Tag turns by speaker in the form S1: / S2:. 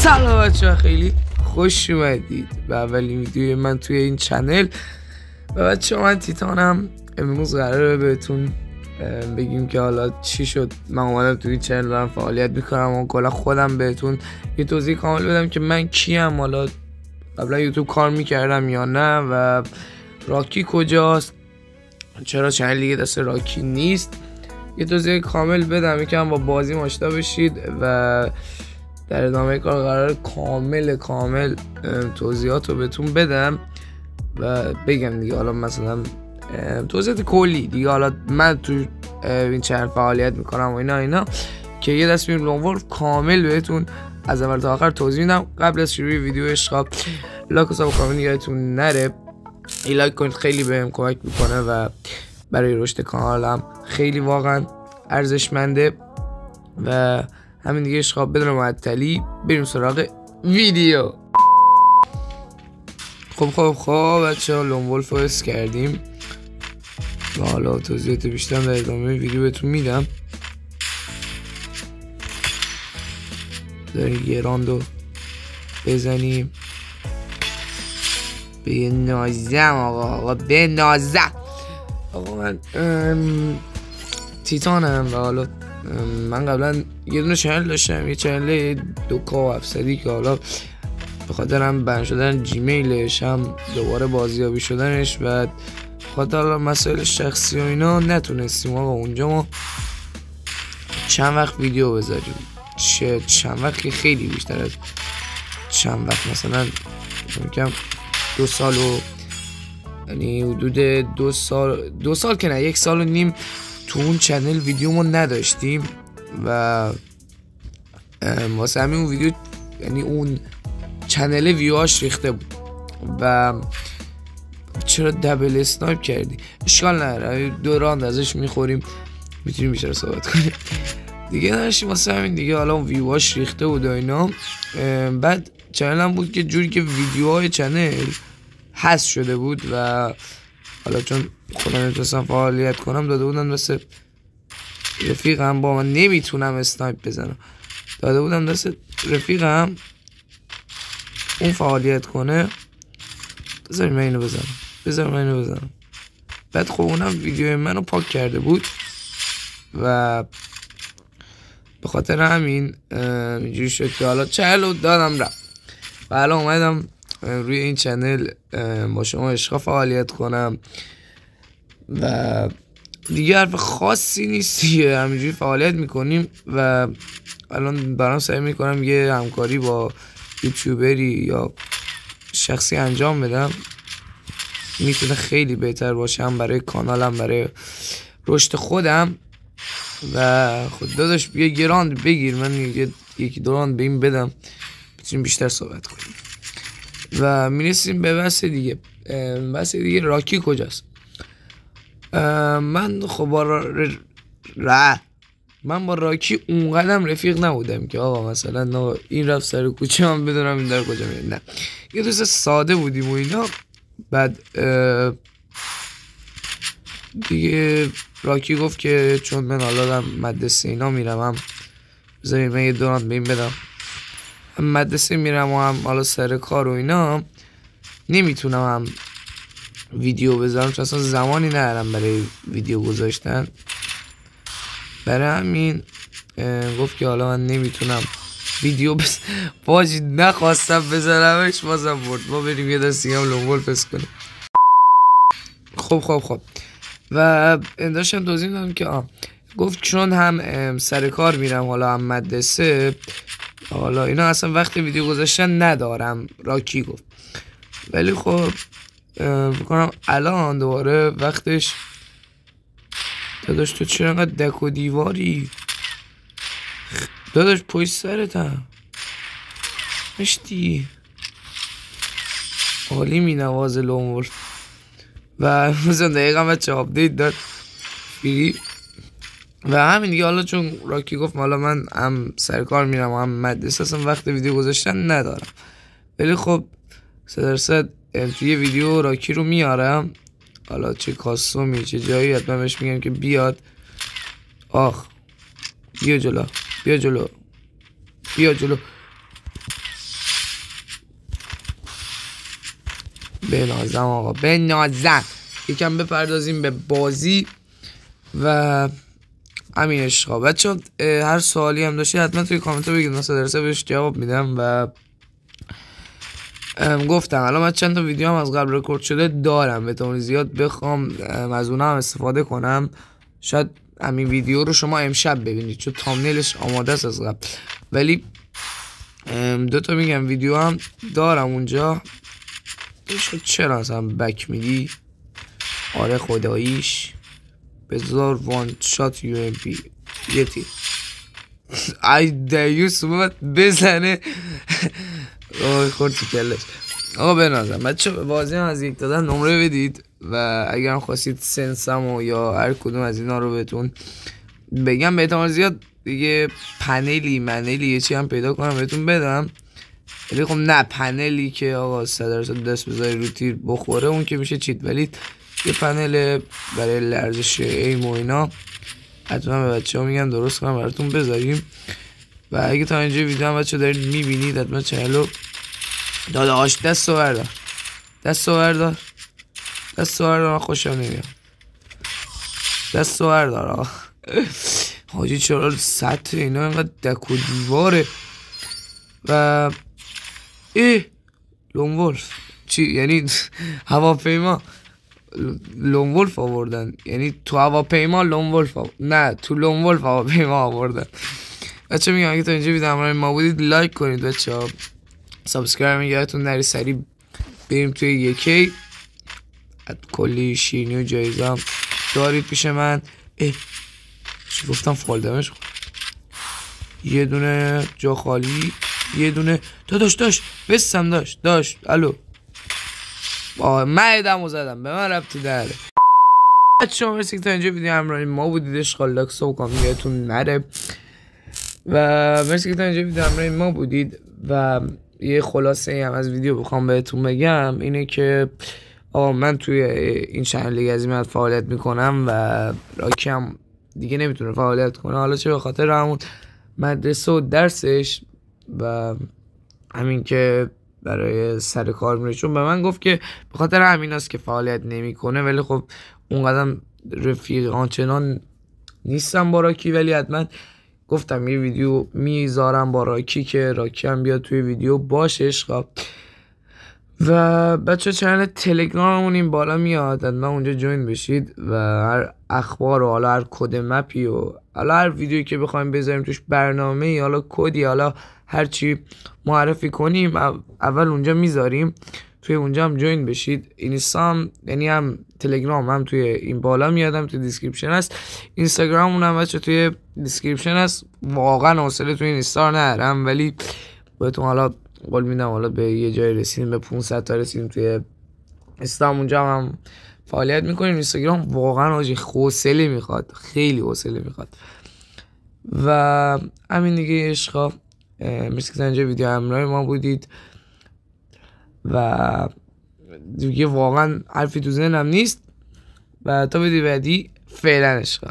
S1: سلام بچه‌ها، خیلی خوش اومدید به اولین ویدیوی من توی این چنل. و بچه‌ها من تیتانم. امروز قراره بهتون بگیم که حالا چی شد من اومدم توی این چنل دارم فعالیت میکنم و کلا خودم بهتون یه توضیح کامل بدم که من کیم، حالا قبلا یوتیوب کار میکردم یا نه و راکی کجاست، چرا چنل دیگه دست راکی نیست. یه توضیح کامل بدم، یکم با بازی آشنا بشید و در ادامه کار قرار کامل توضیحات رو بهتون بدم و بگم دیگه. حالا مثلا توضیحات کلی دیگه، حالا من تو این چنل فعالیت میکنم و اینا که یه دست میریم لونولف کامل بهتون از اول تا آخر توضیح میدم. قبل از شروع ویدیو عشقا لایک و ساب کامل یادتون نره. این لایک کنید، خیلی بهم کمک میکنه و برای رشد کانالم خیلی واقعا ارزشمنده. و همین دیگه عشقا بدون معطلی بریم سراغ ویدیو. خب بچه‌ها لونولف رو اس کردیم و حالا توضیحات بیشتر در ادامه ویدیو بهتون میدم. داریم یه راندو بزنیم به نازم. آقا به نازم. آقا من تیتانم و حالا من قبلا یه دونه چنل داشتم، یه چنل 2K و 700 که حالا به خاطر هم بند شدن جیمیلش هم دوباره بازیابی شدنش و خاطر مسائل شخصی و اینا نتونستیم آقا اونجا ما چند وقت ویدیو بذاریم. چند وقت که خیلی بیشتر از چند وقت، مثلا میگم 2 سال و یعنی حدود 2 سال که نه 1.5 سال تو اون چنل ویدیو ما نداشتیم و واسه همین اون ویدیو یعنی اون چنل ویواش ریخته بود. و چرا دبل اسنایپ کردی؟ اشکال نداره، دوران ازش میخوریم، میتونیم بیشتر صحبت کنیم دیگه. نداشتیم واسه همین دیگه، حالا اون ویواش ریخته بود و اینا. بعد چنل هم بود که جوری که ویدیوهای چنل حذف شده بود و حالا چون خودم نمیتونستم فعالیت کنم داده بودن مثل رفیقم، با من نمیتونم اسنایپ بزنم، داده بودم دست رفیقم اون فعالیت کنه. بذاریم من اینو بزنم. بعد خب اونم ویدیو منو پاک کرده بود و به خاطر همین اینجوری شد که حالا چهلو دادم رفت و حالا اومدم روی این چنل با شما عشقا فعالیت کنم و دیگه حرف خاصی نیست دیگه، همینجوری فعالیت میکنیم و الان برام سعی میکنم یه همکاری با یوتیوبری یا شخصی انجام بدم، میتونه خیلی بهتر باشه هم برای کانالم برای رشد خودم. و خود داداش بیا یه راند بگیر، من یکی دو راند به این بدم بتونیم بیشتر صحبت کنیم و میرسیم به بحث دیگه. بحث دیگه راکی کجاست؟ من خب من با راکی اونقدرم رفیق نبودم که آقا مثلا این رفت سر کوچه من بدونم این در کجا میره، نه، یه دوست ساده بودیم و اینا. بعد دیگه راکی گفت که چون من حالا دارم مدرسه اینا میرم، هم بذاریم من یه دوران به این بدم، هم مدرسه میرم و هم حالا سر کار و اینا نمیتونم هم ویدیو بذارم چون اصلا زمانی ندارم برای ویدیو گذاشتن. برای همین گفت که حالا من نمیتونم ویدیو باجی نخواستم بذارمش، بازم برد. ما بریم یه دستی هم لونولف اس کنیم. خب و داشتم توضیح میدم که گفت چون هم سر کار میرم حالا هم مدرسه، حالا اینا اصلا وقت ویدیو گذاشتن ندارم راکی گفت. ولی خب بکنم الان دوباره وقتش. داداش تو چرا انقدر دک و دیواری؟ داداش پشت سرتم مشتی عالی می نواز لونولف. و مثلا دقیقا بچه آپدیت داد فیری و همین دیگه. حالا چون راکی گفت حالا من هم سرکار میرم و هم مدرسه اصلا وقت ویدیو گذاشتن ندارم، ولی خب 100% توی ویدیو راکی رو میارم، حالا چه کاستومی چه جایی حتما بهش میگم که بیاد. بیا جلو بنازم آقا بنازم. یکم بپردازیم به بازی و همین عشقا. بچه هر سوالی هم داشتی حتما توی کامنت ها بگید، مثلا درسته بهش جواب میدم. و گفتم الان من چند تا ویدیو هم از قبل رکورد شده دارم، به طور زیاد بخوام از اونها هم استفاده کنم شاید همین ویدیو رو شما امشب ببینید چون تامنیلش آماده است از قبل. ولی دوتا میگم ویدیو هم دارم اونجا. چرا اصلا بک میدی؟ آره خداییش بذار وان شات یو ام پی یه تیر ای دیوس اومد بزنه خورد تو کلش. آقا بنازم بچه بازی هم از 1 تا 10 نمره بدید و اگر خواستید سنسمو یا هر کدوم از اینا رو بهتون بگم به احتمال زیاد دیگه پنلی منلی یه چی هم پیدا کنم بهتون بدم. ولی خب نه پنلی که آقا 100% دست بذاری رو تیر بخوره اون که میشه چیت، ولی یه پنل برای لرزش ایم و اینا حتما به بچه ها میگم درست کنم براتون بذاریم. و اگه تا اینجا ویدیو هم بچه دارید میبینید حتما چنلو داداش دست و بردار دست و بردار دست و بردار. من خوشم نمیاد دست و بردار آقا. حاجی چرا سطح اینا اینقدر دک و دیواره. و لون ولف چی یعنی هواپیما لون ولف آوردن، یعنی تو هواپیما لون ولف نه تو لون ولف هواپیما آوردن. بچه میگم اگه تا اینجا ویدیو همراه ما بودید لایک کنید بچه ها، سابسکرایب میگردتون نری سریع بریم توی یکی. کلی شیرینی و جایزه هم دارید پیش من. چی گفتم فالدمش یه دونه جا خالی یه دونه داشت بستم داشت الو من ادمو زدم به من ربطی داره. بچه ها مرسی که تا اینجا ویدیو همراه ما بودید. اشغال لاکس و کامیتون نره و مرسی که تا اینجا ویدیو همراه ما بودید. و یه خلاصه هم از ویدیو بخوام بهتون بگم اینه که آقا من توی این چنل لیگ عظیمت فعالیت میکنم و راکی هم دیگه نمیتونه فعالیت کنه، حالا چه به خاطر همون مدرسه و درسش و همین که برای سر کار میره، چون به من گفت که به خاطر همین است که فعالیت نمیکنه. ولی خب اون قدم رفیق آنچنان نیستم با راکی، ولی حتما گفتم یه ویدیو میذارم با راکی که راکی هم بیاد توی ویدیو باشش. خب و بچه چنل تلگراممون این بالا میاد حتما اونجا جوین بشید و هر اخبار و حالا هر کد مپی و حالا هر ویدیویی که بخوایم بذاریم توش برنامه ای حالا کدی حالا هر چی معرفی کنیم اول اونجا میذاریم، توی اونجا هم جوین بشید. اینستام یعنی هم تلگرام هم توی این بالا میادم توی دیسکریپشن هست، اینستاگرام هم بچه توی دیسکریپشن هست. واقعا حوصله توی اینستا ندارم ولی بهتون حالا قول میدم حالا به یه جای رسیدیم به 500 تا رسیدیم توی اینستا اونجا هم فعالیت میکنیم. اینستاگرام واقعا حاجی حوصله میخواد، خیلی حوصله میخواد. و همین دیگه عشقا، مرسی که اینجا ویدیو همراه ما بودید و دیگه واقعا حرفی تو ذهنم نیست و تا ویدیو بعدی فعلا عشقا.